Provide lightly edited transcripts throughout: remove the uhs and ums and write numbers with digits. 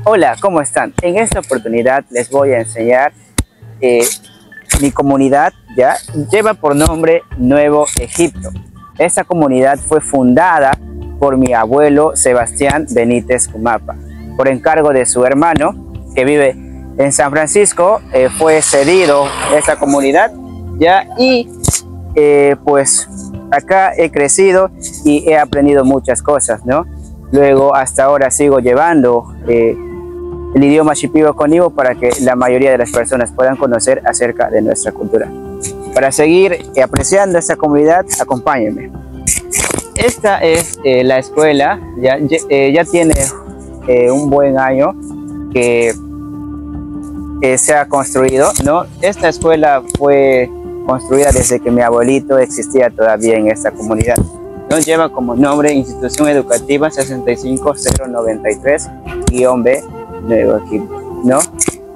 Hola, ¿cómo están? En esta oportunidad les voy a enseñar eh, mi comunidad, ya lleva por nombre Nuevo Egipto. Esta comunidad fue fundada por mi abuelo Sebastián Benítez Cumapa. Por encargo de su hermano, que vive en San Francisco, fue cedido esta comunidad, ya, y pues acá he crecido y he aprendido muchas cosas, ¿no? Luego, hasta ahora sigo llevando el idioma shipibo conmigo para que la mayoría de las personas puedan conocer acerca de nuestra cultura. Para seguir apreciando esta comunidad, acompáñenme. Esta es la escuela, ya tiene un buen año que se ha construido, ¿no? Esta escuela fue construida desde que mi abuelito existía todavía en esta comunidad. Nos lleva como nombre Institución Educativa 65093-B Nuevo Egipto, ¿no?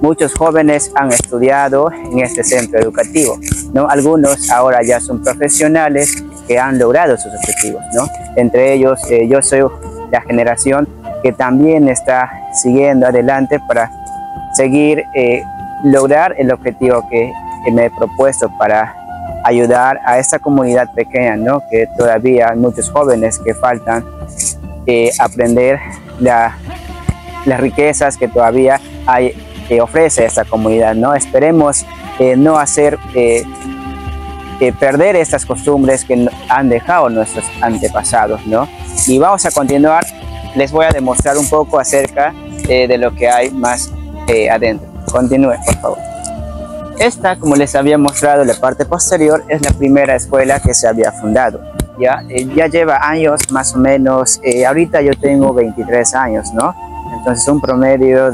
Muchos jóvenes han estudiado en este centro educativo, ¿no? Algunos ahora ya son profesionales que han logrado sus objetivos, ¿no? Entre ellos, yo soy la generación que también está siguiendo adelante para seguir lograr el objetivo que me he propuesto para ayudar a esta comunidad pequeña, ¿no? Que todavía hay muchos jóvenes que faltan aprender las riquezas que todavía ofrece esta comunidad, ¿no? Esperemos no hacer perder estas costumbres que han dejado nuestros antepasados, ¿no? Y vamos a continuar, les voy a demostrar un poco acerca de lo que hay más adentro. Continúe, por favor. Esta, como les había mostrado en la parte posterior, es la primera escuela que se había fundado. Ya lleva años más o menos, ahorita yo tengo 23 años, ¿no? Entonces un promedio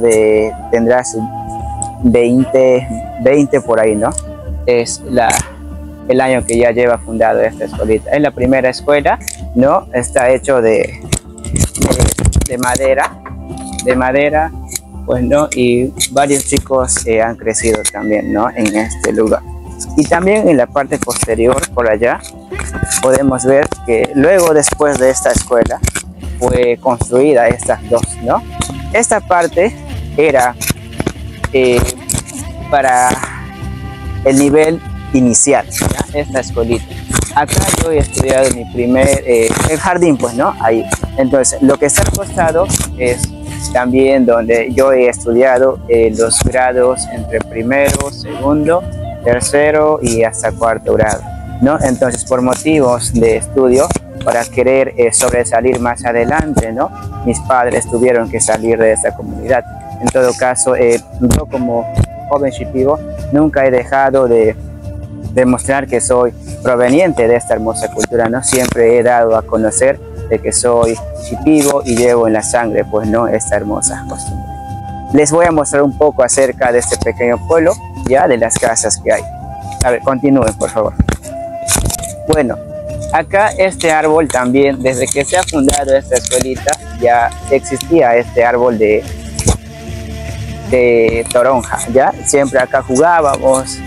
tendrás 20 por ahí, ¿no? Es el año que ya lleva fundado esta escuelita. Es la primera escuela, ¿no? Está hecho de madera, pues, ¿no? Y varios chicos han crecido también, ¿no? En este lugar. Y también en la parte posterior, por allá, podemos ver que luego, después de esta escuela, fue construida estas dos, ¿no? Esta parte era para el nivel inicial, ¿ya? Esta escuelita. Acá yo he estudiado mi primer, el jardín, pues, ¿no? Ahí. Entonces, lo que está al costado es también donde yo he estudiado los grados entre primero, segundo, tercero y hasta cuarto grado, ¿no? Entonces, por motivos de estudio, para querer sobresalir más adelante, ¿no? Mis padres tuvieron que salir de esta comunidad. En todo caso, yo como joven shipibo nunca he dejado de demostrar que soy proveniente de esta hermosa cultura, ¿no? Siempre he dado a conocer de que soy shipibo y llevo en la sangre, pues, no, esta hermosa costumbre. Les voy a mostrar un poco acerca de este pequeño pueblo, ya, de las casas que hay. A ver, continúen, por favor. Bueno, acá este árbol también, desde que se ha fundado esta escuelita, ya existía este árbol de toronja, ya. Siempre acá jugábamos,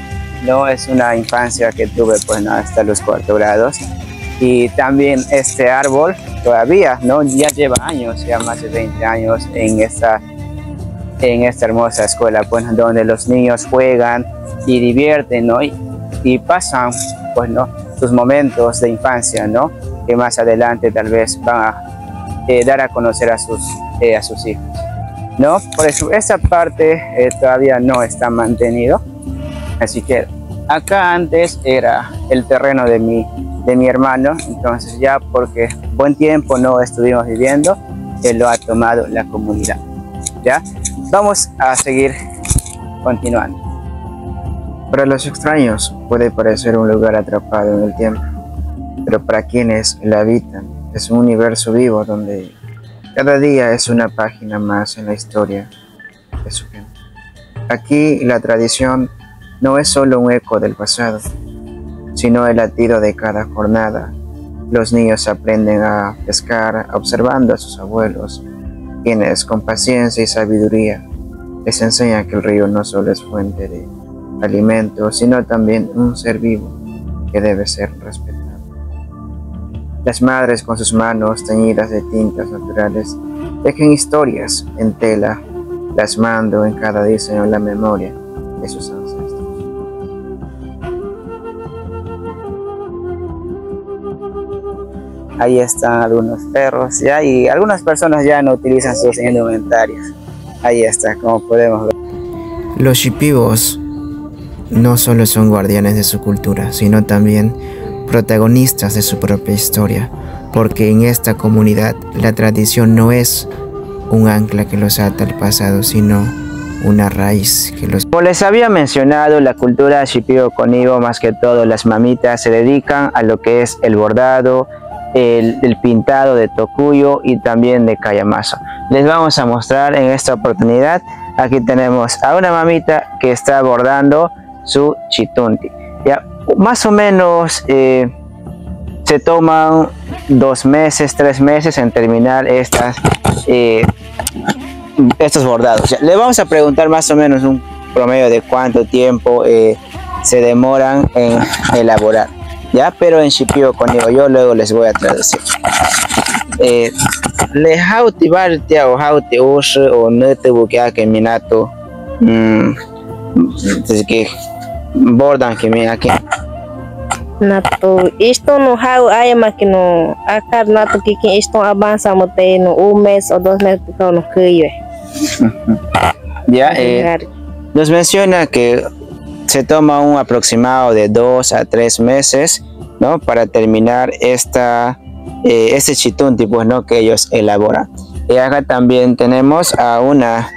¿no? Es una infancia que tuve, pues, ¿no? Hasta los cuartos grados. Y también este árbol todavía, ¿no? Ya lleva años, ya más de 20 años en esta hermosa escuela, pues, donde los niños juegan y divierten, ¿no? Y pasan, pues, ¿no? Sus momentos de infancia, ¿no? Que más adelante tal vez van a dar a conocer a sus hijos, ¿no? Por eso esa parte todavía no está mantenido. Así que acá antes era el terreno de mi hermano, entonces ya porque buen tiempo no estuvimos viviendo, él lo ha tomado la comunidad, ¿ya? Vamos a seguir continuando. Para los extraños puede parecer un lugar atrapado en el tiempo, pero para quienes la habitan es un universo vivo donde cada día es una página más en la historia de su gente. Aquí la tradición no es solo un eco del pasado, sino el latido de cada jornada. Los niños aprenden a pescar observando a sus abuelos, quienes con paciencia y sabiduría les enseñan que el río no solo es fuente de alimento, sino también un ser vivo que debe ser respetado. Las madres con sus manos teñidas de tintas naturales tejen historias en tela plasmando en cada diseño la memoria de sus ancestros. Ahí están algunos perros ya, y algunas personas ya no utilizan sus indumentarios. Ahí está, como podemos ver. Los Shipibos no solo son guardianes de su cultura, sino también protagonistas de su propia historia, porque en esta comunidad la tradición no es un ancla que los ata al pasado, sino una raíz que los... Como les había mencionado, la cultura Shipibo Conibo, más que todo las mamitas, se dedican a lo que es el bordado, el pintado de tocuyo y también de cayamazo. Les vamos a mostrar en esta oportunidad. Aquí tenemos a una mamita que está bordando su chitunti. Ya, más o menos se toman 2 meses, 3 meses en terminar estos bordados. Ya, le vamos a preguntar más o menos un promedio de cuánto tiempo se demoran en elaborar. Ya, pero en Shipibo Conibo, yo luego les voy a traducir. Le hauti bartia o hauti ush o nete buqueake minato. Desde que bordan que me aquí. Nato, isto no hau ay máquina acá nato que isto avanza mote no 1 mes o 2 meses porque no cuyo. Ya, nos menciona que se toma un aproximado de 2 a 3 meses, ¿no? Para terminar este chitunti, pues, ¿no? Que ellos elaboran. Y acá también tenemos a una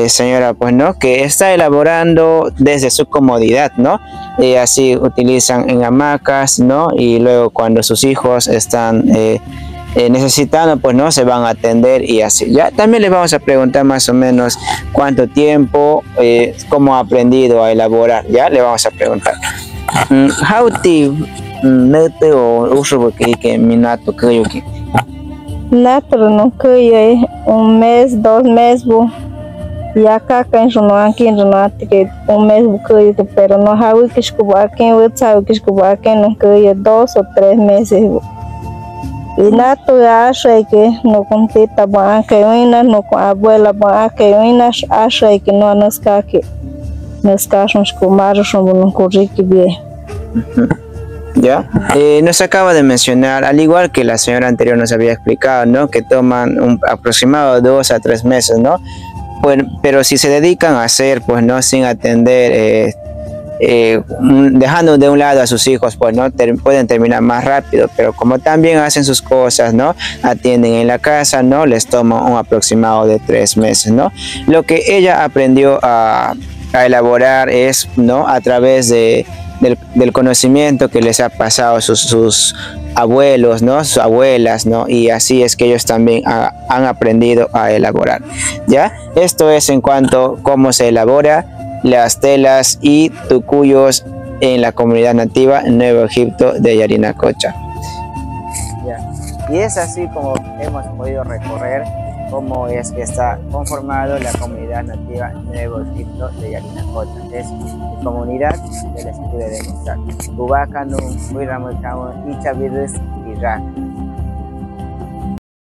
señora, pues, ¿no? Que está elaborando desde su comodidad, ¿no? Y así utilizan en hamacas, ¿no? Y luego cuando sus hijos están necesitando, pues, ¿no? Se van a atender y así. Ya también les vamos a preguntar más o menos cuánto tiempo, cómo ha aprendido a elaborar. Ya le vamos a preguntar. Hauti nete o uso que minato que Nato no cuyo 1 mes, 2 meses bu. Y acá can no aquí no que 1 mes bu cuyo, pero no hau que escuba aquí, sabe que escuba aquí no cuyo 2 o 3 meses bu. Y nato acha que no con tita banca uina, no con abuela banca uina, acha que no nos caque. Nos cachos comaros no corrique bien. Ya, nos acaba de mencionar, al igual que la señora anterior nos había explicado, ¿no? Que toman un aproximado de 2 a 3 meses, ¿no? Pues, pero si se dedican a hacer, pues, ¿no? Sin atender, dejando de un lado a sus hijos, pues, ¿no? Pueden terminar más rápido, pero como también hacen sus cosas, ¿no? Atienden en la casa, ¿no? Les toma un aproximado de 3 meses, ¿no? Lo que ella aprendió a elaborar es, ¿no? A través del conocimiento que les ha pasado sus abuelos, ¿no? Sus abuelas, ¿no? Y así es que ellos también han aprendido a elaborar. ¿Ya? Esto es en cuanto a cómo se elabora las telas y tucuyos en la comunidad nativa en Nuevo Egipto de Yarinacocha. ¿Ya? Y es así como hemos podido recorrer cómo es que está conformado la comunidad nativa Nuevo Egipto de Yarinacocha. Es mi comunidad que les pude demostrar. Cubacano, Huiramucamo, Ichavirus y Ra.